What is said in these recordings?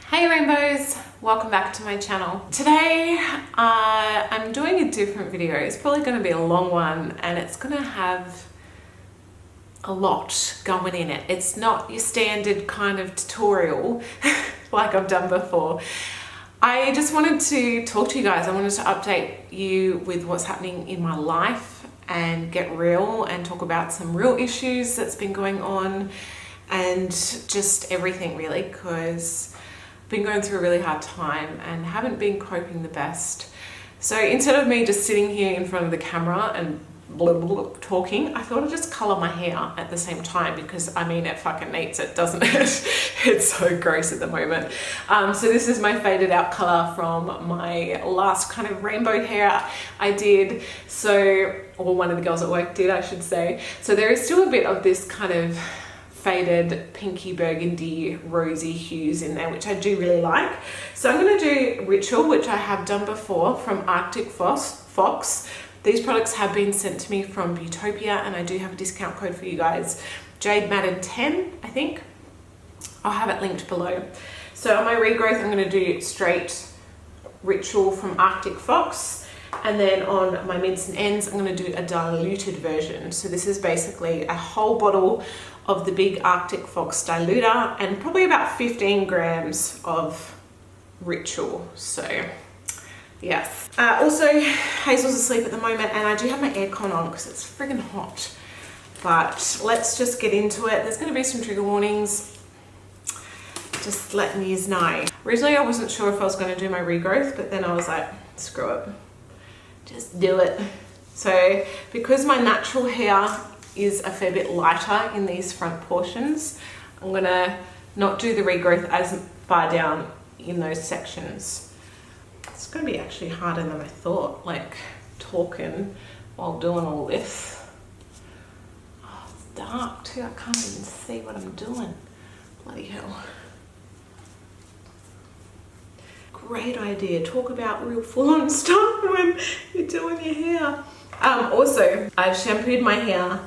Hey Rainbows, welcome back to my channel. Today I'm doing a different video. It's probably going to be a long one and it's going to have a lot going in it. It's not your standard kind of tutorial like I've done before. I just wanted to talk to you guys. I wanted to update you with what's happening in my life and get real and talk about some real issues that's been going on and just everything really, because been going through a really hard time and haven't been coping the best. So instead of me just sitting here in front of the camera and blah, blah, blah, talking, I thought I'd just color my hair at the same time because I mean it fucking needs it, doesn't it? It's so gross at the moment. So this is my faded out color from my last kind of rainbow hair I did. So, or one of the girls at work did, I should say. So there is still a bit of this kind of faded pinky burgundy rosy hues in there, which I do really like. So I'm going to do Ritual, which I have done before, from Arctic Fox. These products have been sent to me from Beautopia and I do have a discount code for you guys, Jade Madden 10, I think. I'll have it linked below. So on my regrowth I'm going to do straight Ritual from Arctic Fox. And then on my mids and ends, I'm going to do a diluted version. So this is basically a whole bottle of the big Arctic Fox diluter and probably about 15 grams of Ritual. So yes. Also, Hazel's asleep at the moment and I do have my aircon on because it's friggin' hot. But let's just get into it. There's going to be some trigger warnings. Just letting you know. Originally, I wasn't sure if I was going to do my regrowth, but then I was like, screw it. Just do it. So because my natural hair is a fair bit lighter in these front portions, I'm gonna not do the regrowth as far down in those sections. It's gonna be actually harder than I thought, like talking while doing all this. Oh, it's dark too, I can't even see what I'm doing. Bloody hell. Great idea. Talk about real full-on stuff when you're doing your hair. Also, I've shampooed my hair,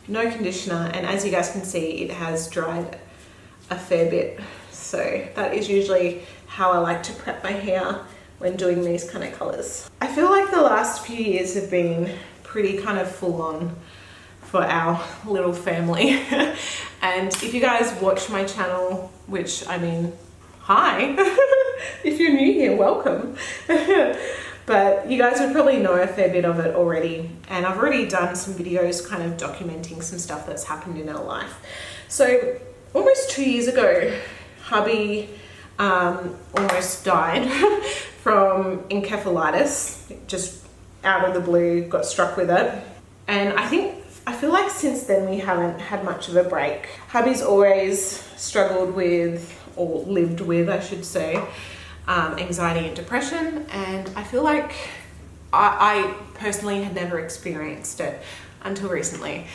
no conditioner, and as you guys can see, it has dried a fair bit. So that is usually how I like to prep my hair when doing these kind of colors. I feel like the last few years have been pretty kind of full-on for our little family. And if you guys watch my channel, which I mean, hi. If you're new here, welcome. But you guys would probably know a fair bit of it already. And I've already done some videos kind of documenting some stuff that's happened in our life. So almost 2 years ago, hubby almost died from encephalitis. Just out of the blue, got struck with it. And I feel like since then we haven't had much of a break. Hubby's always struggled with, or lived with, I should say, anxiety and depression, and I feel like I personally had never experienced it until recently.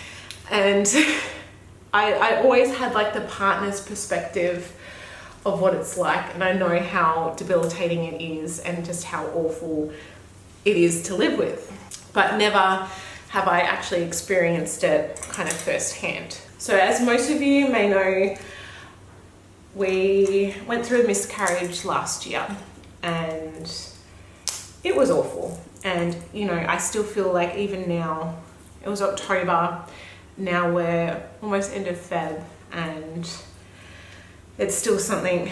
And I always had like the partner's perspective of what it's like, and I know how debilitating it is and just how awful it is to live with, but never have I actually experienced it kind of firsthand. So as most of you may know, we went through a miscarriage last year and it was awful. And you know, I still feel like even now, it was October, now we're almost end of Feb, and it's still something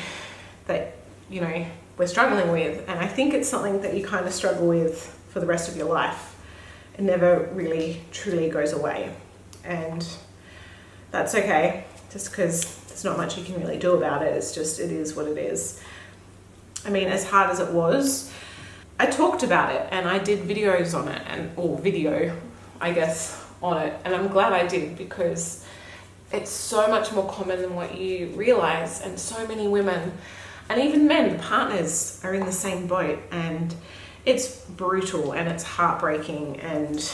that, you know, we're struggling with. And I think it's something that you kind of struggle with for the rest of your life. It never really truly goes away. And that's okay, just because there's not much you can really do about it. It's just, it is what it is. I mean, as hard as it was, I talked about it and I did videos on it, or video, I guess, on it. And I'm glad I did, because it's so much more common than what you realize. And so many women, and even men, partners, are in the same boat. And it's brutal and it's heartbreaking, and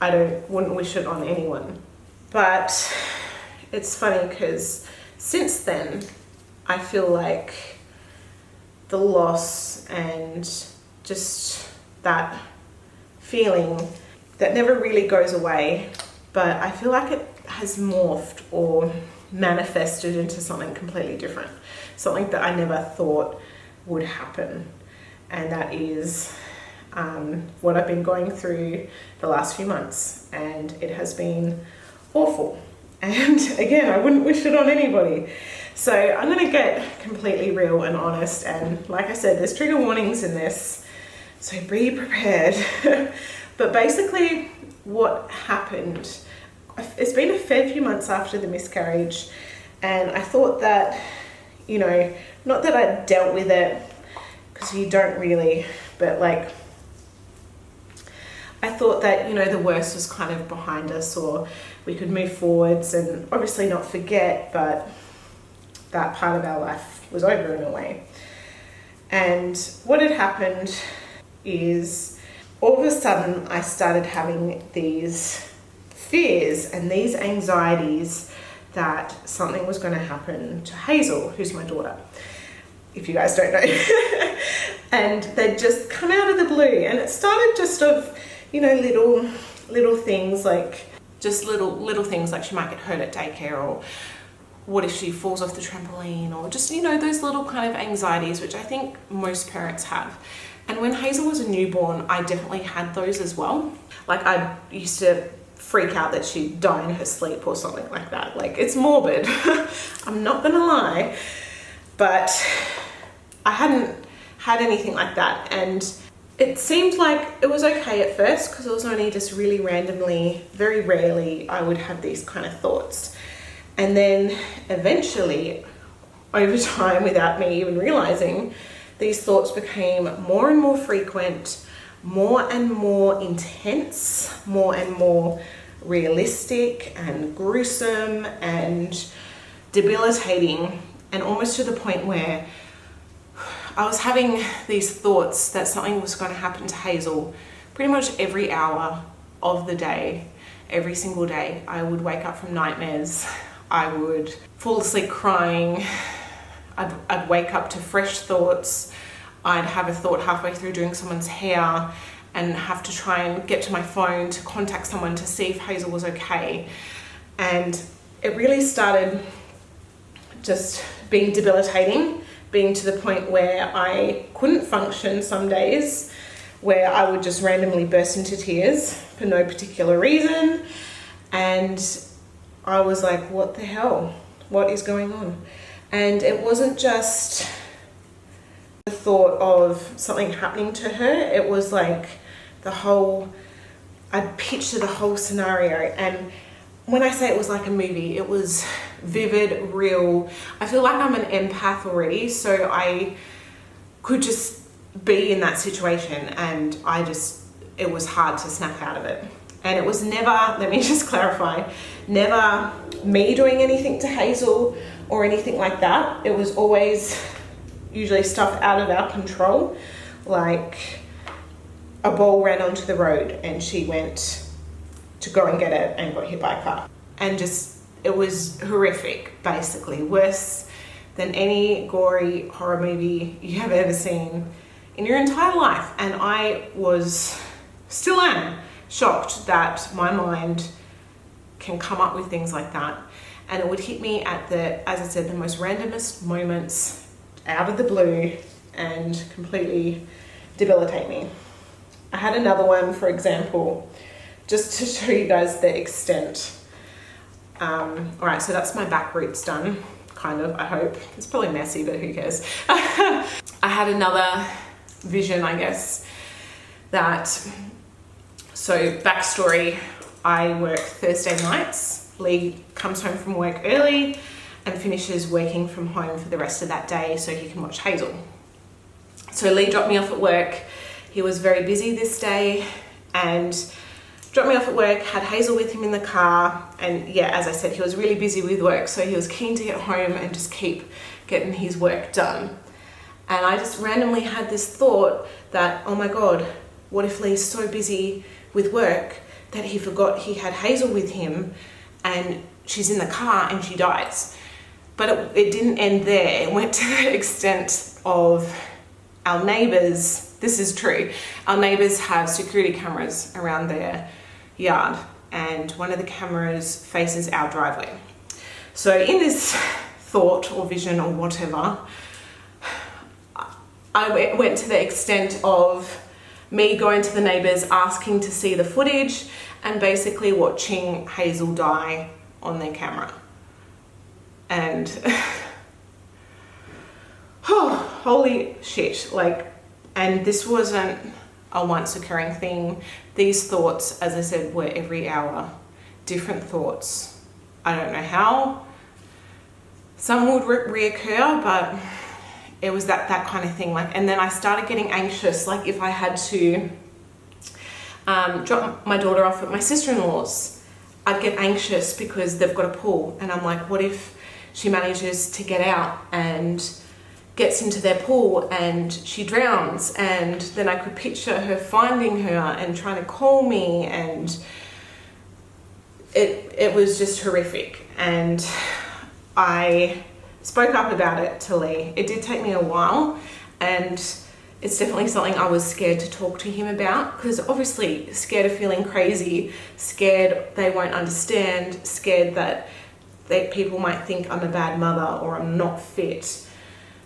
I wouldn't wish it on anyone. But it's funny because since then, I feel like the loss and just that feeling that never really goes away, but I feel like it has morphed or manifested into something completely different. something that I never thought would happen. And that is what I've been going through the last few months, and it has been awful. And again, I wouldn't wish it on anybody. So I'm going to get completely real and honest, and like I said, there's trigger warnings in this, so be prepared. But basically what happened, it's been a fair few months after the miscarriage, and I thought that, you know, not that I dealt with it, because you don't really, but like, I thought that, you know, the worst was kind of behind us, or we could move forwards and obviously not forget, but that part of our life was over in a way. And what had happened is, all of a sudden I started having these fears and these anxieties that something was going to happen to Hazel, who's my daughter, if you guys don't know. And they'd just come out of the blue, and it started just of, you know, little things, like just little things like she might get hurt at daycare, or what if she falls off the trampoline, or just, you know, those little kind of anxieties which I think most parents have. And when Hazel was a newborn, I definitely had those as well. Like, I used to freak out that she'd die in her sleep or something like that. Like, it's morbid. I'm not gonna lie, but I hadn't had anything like that. And it seemed like it was okay at first, because it was only just really randomly, very rarely, I would have these kind of thoughts. And then eventually, over time, without me even realizing, these thoughts became more and more frequent, more and more intense, more and more realistic and gruesome and debilitating, and almost to the point where I was having these thoughts that something was going to happen to Hazel pretty much every hour of the day, every single day. I would wake up from nightmares. I would fall asleep crying. I'd wake up to fresh thoughts. I'd have a thought halfway through doing someone's hair and have to try and get to my phone to contact someone to see if Hazel was okay. And it really started just being debilitating, being to the point where I couldn't function some days, where I would just randomly burst into tears for no particular reason. And I was like, what the hell? What is going on? And it wasn't just the thought of something happening to her. It was like I'd picture the whole scenario. And when I say it was like a movie, it was vivid, real. I feel like I'm an empath already, so I could just be in that situation, and it was hard to snap out of it. And it was never, let me just clarify, never me doing anything to Hazel or anything like that. It was always usually stuff out of our control, like a ball ran onto the road and she went to go and get it and got hit by a car. And just, it was horrific, basically, worse than any gory horror movie you have ever seen in your entire life. And I still am shocked that my mind can come up with things like that. And it would hit me at as I said, the most randomest moments, out of the blue, and completely debilitate me. I had another one, for example, just to show you guys the extent. All right, so that's my back roots done, kind of, I hope. It's probably messy, but who cares? I had another vision, I guess, so backstory, I work Thursday nights. Lee comes home from work early and finishes working from home for the rest of that day so he can watch Hazel. So Lee dropped me off at work. He was very busy this day and dropped me off at work, had Hazel with him in the car, and yeah, as I said, he was really busy with work, so he was keen to get home and just keep getting his work done. And I just randomly had this thought that, oh my God, what if Lee's so busy with work that he forgot he had Hazel with him and she's in the car and she dies. But it didn't end there. It went to the extent of our neighbours, this is true, our neighbours have security cameras around their yard, and one of the cameras faces our driveway. So in this thought or vision or whatever, I went to the extent of me going to the neighbours, asking to see the footage, and basically watching Hazel die on their camera. And oh, holy shit, like, and this wasn't a once occurring thing. These thoughts, as I said, were every hour, different thoughts. I don't know how some would reoccur, but it was that kind of thing. Like, and then I started getting anxious, like if I had to drop my daughter off at my sister-in-law's, I'd get anxious because they've got a pool, and I'm like, what if she manages to get out and gets into their pool and she drowns? And then I could picture her finding her and trying to call me, and it was just horrific. And I spoke up about it to Lee. It did take me a while, and it's definitely something I was scared to talk to him about, because obviously scared of feeling crazy, scared they won't understand, scared that people might think I'm a bad mother or I'm not fit.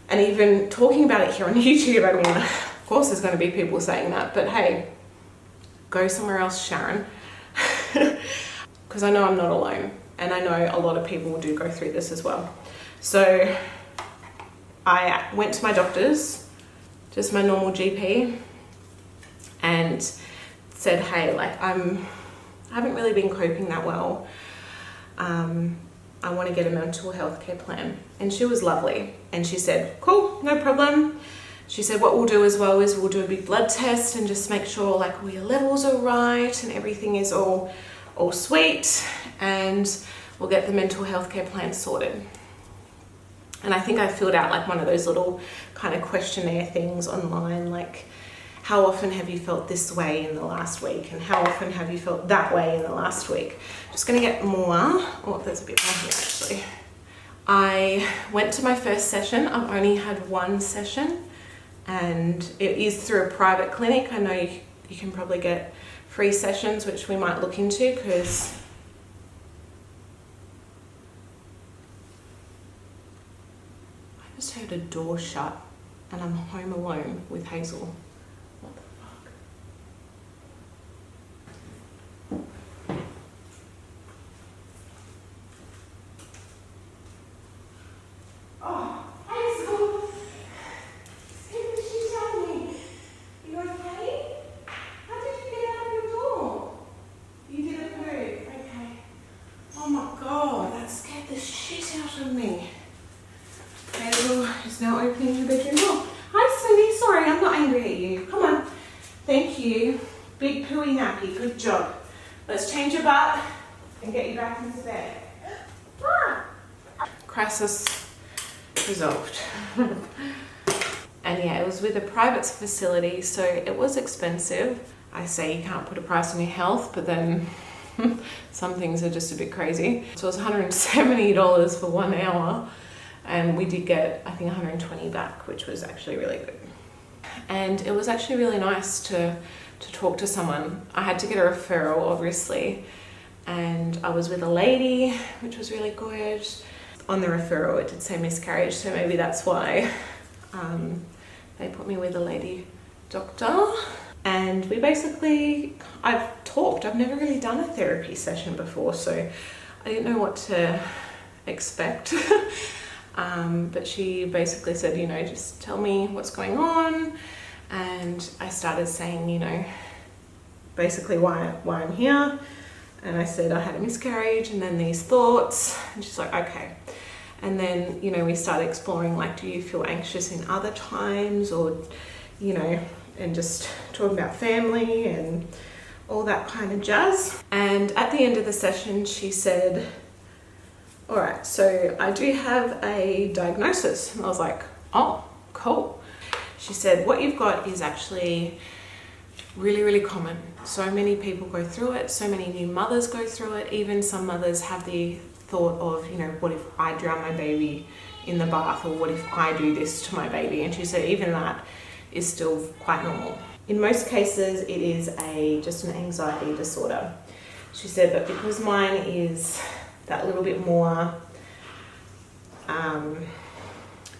And even talking about it here on YouTube, I mean, of course there's going to be people saying that, but hey, go somewhere else, Sharon. Because I know I'm not alone, and I know a lot of people do go through this as well. So I went to my doctor's, just my normal GP, and said, hey, like, I haven't really been coping that well. I want to get a mental health care plan. And she was lovely, and she said, cool, no problem. She said, what we'll do as well is we'll do a big blood test and just make sure like all your levels are right and everything is all sweet, and we'll get the mental health care plan sorted. And I think I filled out like one of those little kind of questionnaire things online, like, how often have you felt this way in the last week? And how often have you felt that way in the last week? Just gonna get more. Oh, there's a bit more here actually. I went to my first session. I've only had one session, and it is through a private clinic. I know you can probably get free sessions, which we might look into, because I just heard a door shut and I'm home alone with Hazel. What the fuck? Oh, Hazel! Scared the shit out of me. You okay? How did you get out of your door? You didn't move. Okay. Oh my god, that scared the shit out of me. Hazel is now opening her bedroom door. Hi, sweetie. Sorry, I'm not angry at you. Come on. Thank you. Big pooey nappy. Good job. Let's change your butt and get you back into bed. Crisis resolved. And yeah, it was with a private facility, so it was expensive. I say you can't put a price on your health, but then some things are just a bit crazy. So it was $170 for 1 hour. And we did get, I think, 120 back, which was actually really good. And it was actually really nice to talk to someone. I had to get a referral, obviously, and I was with a lady, which was really good. On the referral, it did say miscarriage, so maybe that's why they put me with a lady doctor. And we basically, I've talked. I've never really done a therapy session before, so I didn't know what to expect. But she basically said, you know, just tell me what's going on. And I started saying, you know, basically why I'm here. And I said I had a miscarriage and then these thoughts. And she's like, okay. And then, you know, we started exploring, like, do you feel anxious in other times, or, you know, and just talking about family and all that kind of jazz. And at the end of the session, she said, all right, so I do have a diagnosis. And I was like, oh, cool. She said, what you've got is actually really, really common. So many people go through it. So many new mothers go through it. Even some mothers have the thought of, you know, what if I drown my baby in the bath, or what if I do this to my baby? And she said even that is still quite normal. In most cases, it is just an anxiety disorder. She said, but because mine is that little bit more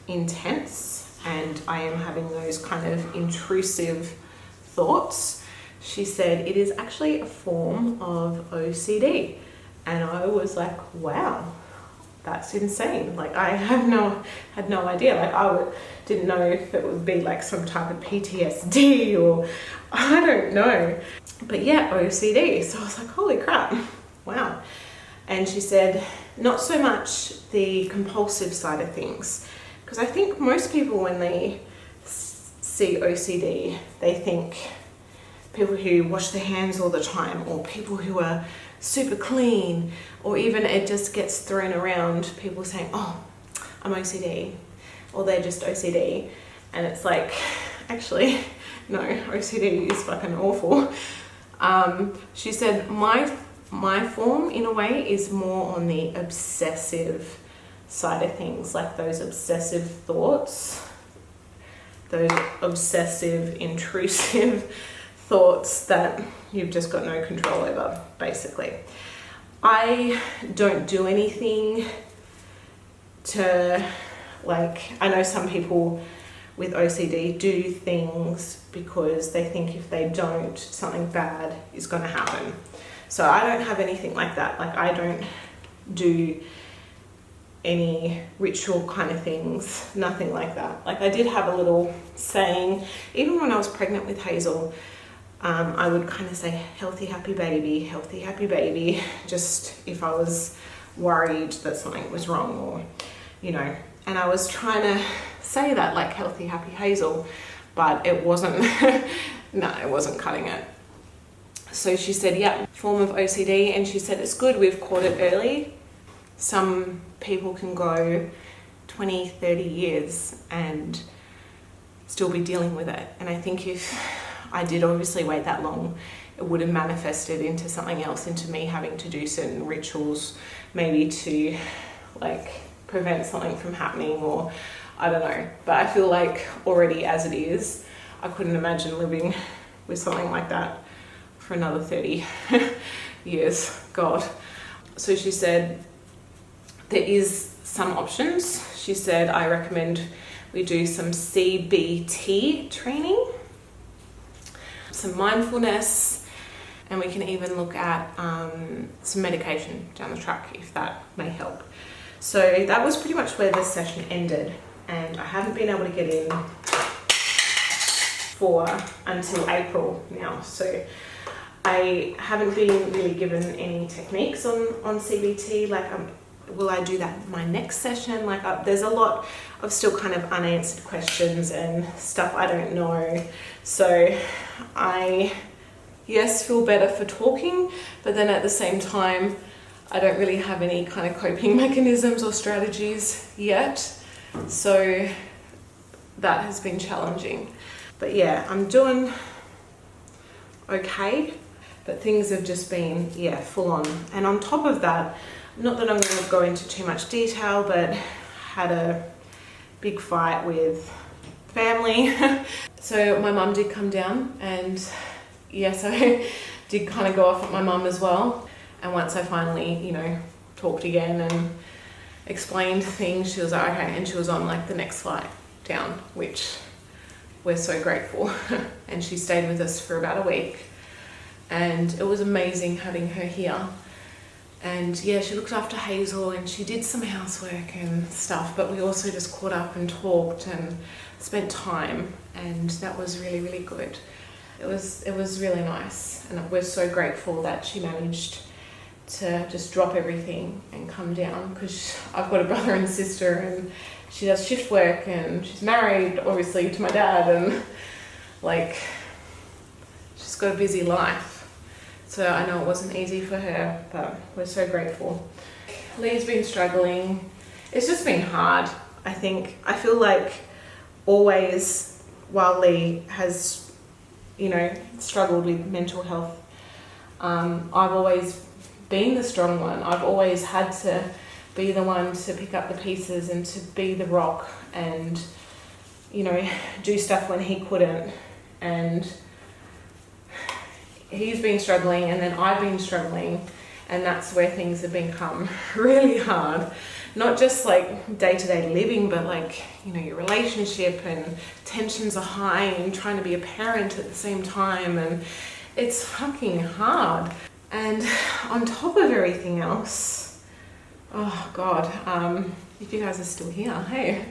intense and I am having those kind of intrusive thoughts, she said it is actually a form of OCD. And I was like, wow, that's insane. Like I had no idea. Like didn't know if it would be like some type of PTSD or I don't know. But yeah, OCD. So I was like, holy crap, wow. And she said, not so much the compulsive side of things. Because I think most people when they see OCD, they think people who wash their hands all the time or people who are super clean, or even it just gets thrown around, people saying, oh, I'm OCD, or they're just OCD. And it's like, actually, no, OCD is fucking awful. She said, my form in a way is more on the obsessive side of things, like those obsessive thoughts, those obsessive, intrusive thoughts that you've just got no control over, basically. I don't do anything to, like, I know some people with OCD do things because they think if they don't, something bad is going to happen. So I don't have anything like that. Like I don't do any ritual kind of things, nothing like that. Like I did have a little saying, even when I was pregnant with Hazel, I would kind of say healthy, happy baby, just if I was worried that something was wrong or, you know, and I was trying to say that like healthy, happy Hazel, but it wasn't, no, it wasn't cutting it. So she said, yeah, form of OCD, and she said, it's good we've caught it early. Some people can go 20, 30 years and still be dealing with it. And I think if I did obviously wait that long, it would have manifested into something else, into me having to do certain rituals, maybe to like prevent something from happening, or I don't know. But I feel like already as it is, I couldn't imagine living with something like that for another 30 years, God. So she said, there is some options. She said, I recommend we do some CBT training, some mindfulness, and we can even look at some medication down the track if that may help. So that was pretty much where this session ended, and I haven't been able to get in until April now. So I haven't been really given any techniques on CBT. Like, will I do that my next session? Like, there's a lot of still kind of unanswered questions and stuff I don't know. So I, yes, feel better for talking, but then at the same time, I don't really have any kind of coping mechanisms or strategies yet. So that has been challenging. But yeah, I'm doing okay, but things have just been, yeah, full on. And on top of that, not that I'm going to go into too much detail, but had a big fight with family. So my mum did come down, and yes, I did kind of go off at my mum as well. And once I finally, you know, talked again and explained things, she was like, okay, and she was on like the next flight down, which we're so grateful. And she stayed with us for about a week, and it was amazing having her here. And yeah, she looked after Hazel and she did some housework and stuff, but we also just caught up and talked and spent time, and that was really, really good. It was really nice, and we're so grateful that she managed to just drop everything and come down, because I've got a brother and sister, and she does shift work, and she's married obviously to my dad, and like she's got a busy life. So I know it wasn't easy for her, but we're so grateful. Lee's been struggling. It's just been hard, I think. I feel like always, while Lee has, you know, struggled with mental health, I've always been the strong one. I've always had to be the one to pick up the pieces and to be the rock and, you know, do stuff when he couldn't. And he's been struggling, and then I've been struggling, and that's where things have become really hard. not just like day-to-day living, but like, you know, your relationship, and tensions are high and trying to be a parent at the same time, and it's fucking hard. And on top of everything else, oh God, if you guys are still here, hey.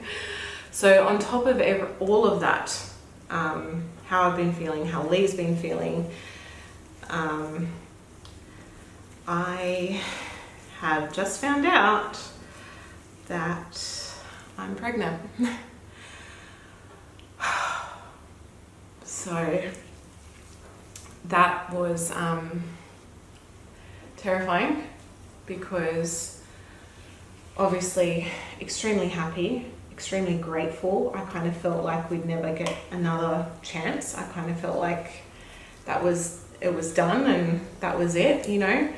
So on top of all of that, how I've been feeling, how Lee's been feeling, I have just found out that I'm pregnant. So that was terrifying, because obviously extremely happy, extremely grateful. I kind of felt like we'd never get another chance. I kind of felt like it was done and that was it, you know.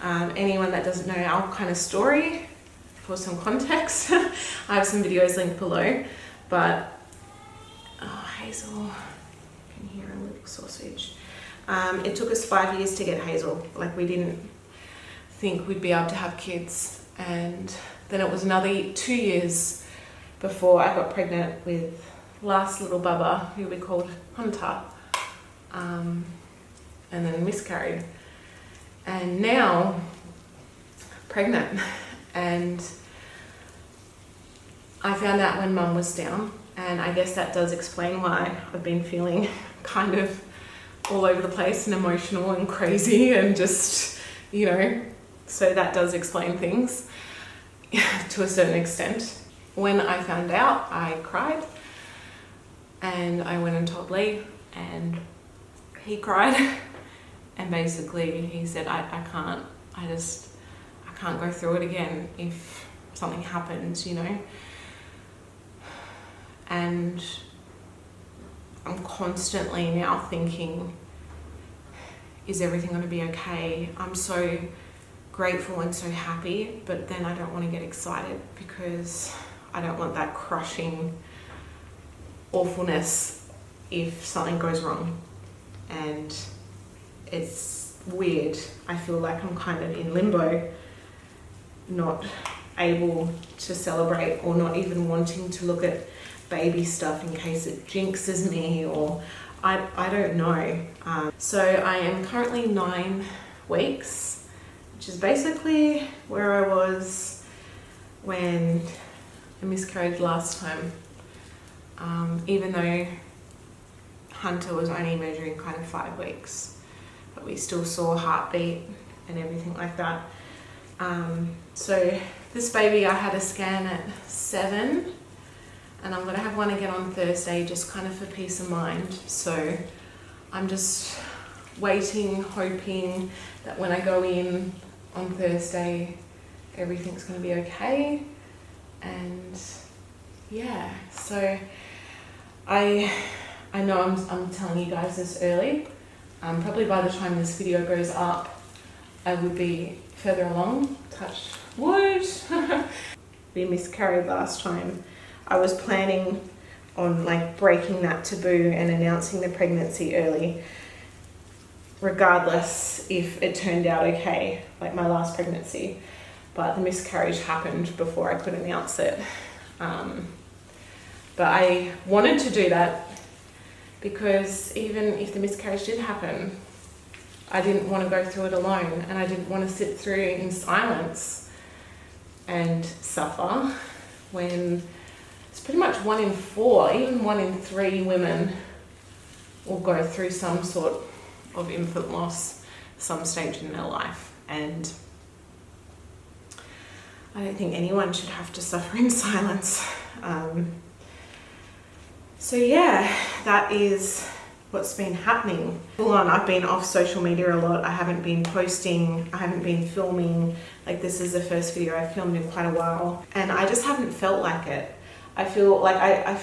Anyone that doesn't know our kind of story, for some context, I have some videos linked below, but Hazel, you can hear a little sausage. It took us 5 years to get Hazel. Like, we didn't think we'd be able to have kids, and then it was another 2 years before I got pregnant with last little bubba, who we called Hunter, and then miscarried, and now pregnant. And I found out when Mum was down, and I guess that does explain why I've been feeling kind of all over the place and emotional and crazy and just, you know, so that does explain things to a certain extent. When I found out, I cried, and I went and told Lee, and he cried, and basically he said, I can't go through it again if something happens, you know. And I'm constantly now thinking, is everything going to be okay? I'm so grateful and so happy, but then I don't want to get excited, because I don't want that crushing awfulness if something goes wrong. And it's weird. I feel like I'm kind of in limbo, not able to celebrate, or not even wanting to look at baby stuff in case it jinxes me, or I don't know. So I am currently 9 weeks, which is basically where I was when I miscarried last time. Even though Hunter was only measuring kind of 5 weeks, but we still saw heartbeat and everything like that. So this baby, I had a scan at 7, and I'm gonna have one again on Thursday, just kind of for peace of mind. So I'm just waiting, hoping that when I go in on Thursday, everything's gonna be okay. And yeah, so I know I'm telling you guys this early. Probably by the time this video goes up, I would be further along, touch wood. We miscarried last time. I was planning on like breaking that taboo and announcing the pregnancy early, regardless if it turned out okay, like my last pregnancy. But the miscarriage happened before I could announce it. But I wanted to do that because even if the miscarriage did happen, I didn't want to go through it alone, and I didn't want to sit through in silence and suffer when it's pretty much 1 in 4, even 1 in 3 women will go through some sort of infant loss some stage in their life. And I don't think anyone should have to suffer in silence. So yeah, that is what's been happening. Full on, I've been off social media a lot. I haven't been posting, I haven't been filming. Like, this is the first video I've filmed in quite a while, and I just haven't felt like it. I feel like I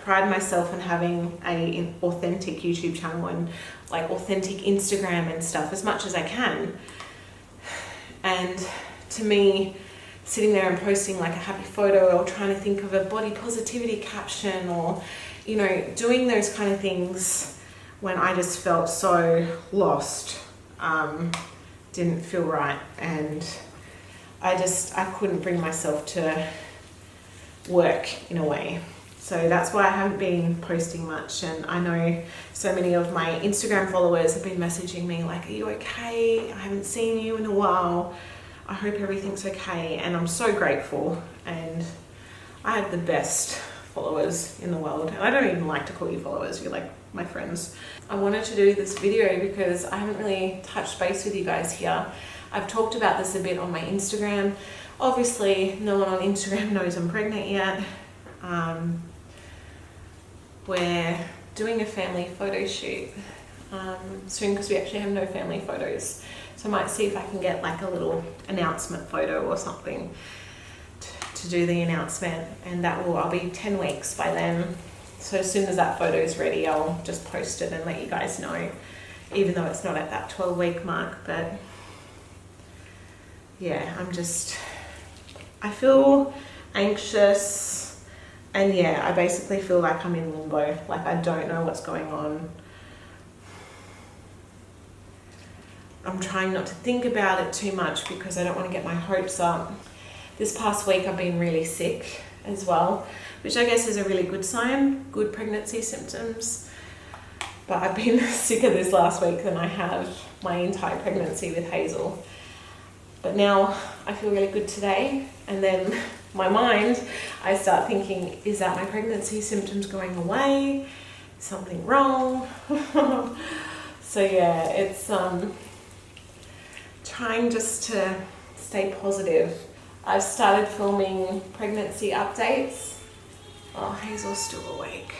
pride myself in having an authentic YouTube channel and like authentic Instagram and stuff as much as I can. And to me, sitting there and posting like a happy photo, or trying to think of a body positivity caption, or, you know, doing those kind of things when I just felt so lost, didn't feel right. And I couldn't bring myself to work in a way. So that's why I haven't been posting much. And I know so many of my Instagram followers have been messaging me like, are you okay? I haven't seen you in a while. I hope everything's okay. And I'm so grateful. And I have the best followers in the world. And I don't even like to call you followers. You're like my friends. I wanted to do this video because I haven't really touched base with you guys here. I've talked about this a bit on my Instagram. Obviously, no one on Instagram knows I'm pregnant yet. We're doing a family photo shoot soon because we actually have no family photos. So I might see if I can get like a little announcement photo or something to do the announcement, and I'll be 10 weeks by then. So as soon as that photo is ready, I'll just post it and let you guys know, even though it's not at that 12-week mark. But yeah, I feel anxious. And yeah, I basically feel like I'm in limbo, like I don't know what's going on. I'm trying not to think about it too much because I don't want to get my hopes up. This past week I've been really sick as well, which I guess is a really good sign, good pregnancy symptoms. But I've been sicker this last week than I have my entire pregnancy with Hazel. But now I feel really good today, and then my mind, I start thinking, is that my pregnancy symptoms going away? Something wrong? So yeah, it's trying just to stay positive. I've started filming pregnancy updates. Oh, Hazel's still awake.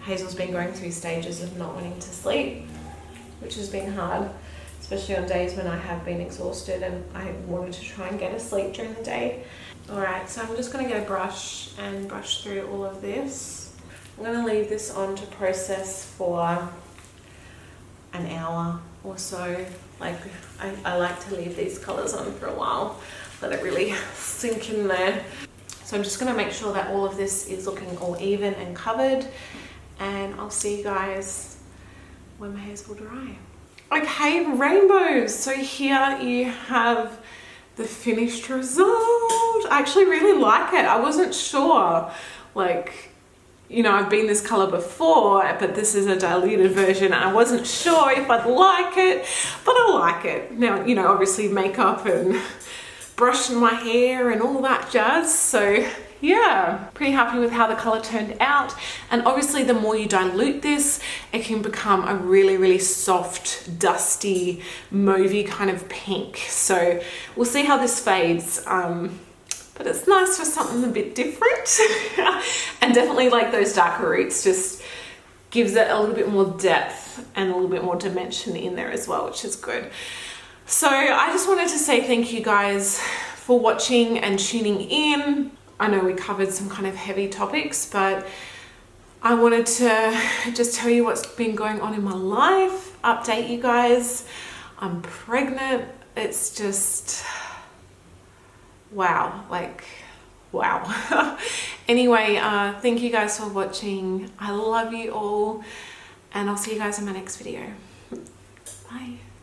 Hazel's been going through stages of not wanting to sleep, which has been hard, especially on days when I have been exhausted and I wanted to try and get her sleep during the day. Alright, so I'm just going to get a brush and brush through all of this. I'm going to leave this on to process for an hour or so. Like, I like to leave these colours on for a while, let it really sink in there. So I'm just going to make sure that all of this is looking all even and covered, and I'll see you guys when my hair's all dry. Okay, rainbows. So here you have the finished result. I actually really like it. I wasn't sure, like, you know, I've been this color before, but this is a diluted version. I wasn't sure if I'd like it, but I like it. Now, you know, obviously makeup and brushing my hair and all that jazz. So yeah, pretty happy with how the color turned out. And obviously the more you dilute this, it can become a really, really soft, dusty, mauvey kind of pink. So we'll see how this fades. But it's nice for something a bit different. And definitely like those darker roots just gives it a little bit more depth and a little bit more dimension in there as well, which is good. So I just wanted to say thank you guys for watching and tuning in. I know we covered some kind of heavy topics, but I wanted to just tell you what's been going on in my life, update you guys. I'm pregnant. It's just, wow, like, wow. Anyway, thank you guys for watching. I love you all, and I'll see you guys in my next video. Bye.